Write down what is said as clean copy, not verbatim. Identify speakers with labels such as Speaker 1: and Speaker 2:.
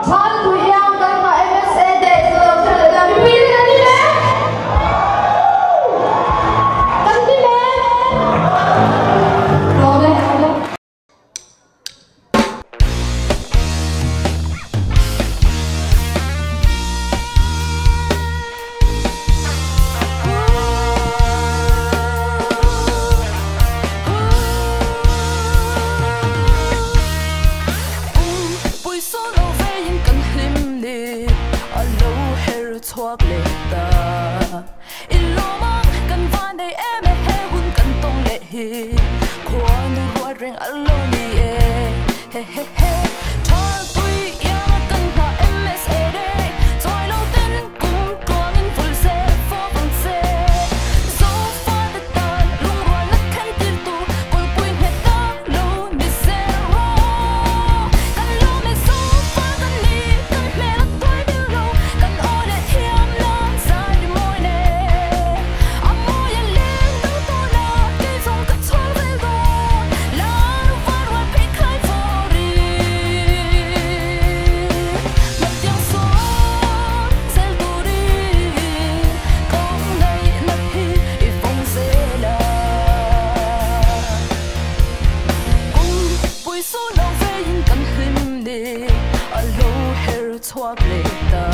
Speaker 1: John William kan ka MSA Day so pipili na nila. Kanila. Okay.
Speaker 2: thoát lệ ta in lo mang cần van đây em he hun cần tông lệ hi khoa nu hoa rèn alone he he he thoát tuy ya cần ta MSA đây rồi lâu tên cũng còn in full xe for bằng xe so far the tan lung hoa lắc khăn tiền tu còn quên hết ta lâu mi xe ro cần lo me so far cần đi cần mẹ lắc tuổi điều lâu cần ôn để hiếm lo sai đi môi nè âm môi ya lên đâu to là cái dòng cất thoáng về đó là lúc phát hoa biết khai vô đi một tiếng sóng sẽ tu đi con này nấp hi để phong sẽ là buổi số lâu về những cảm hứng đi alo hair thoa pleta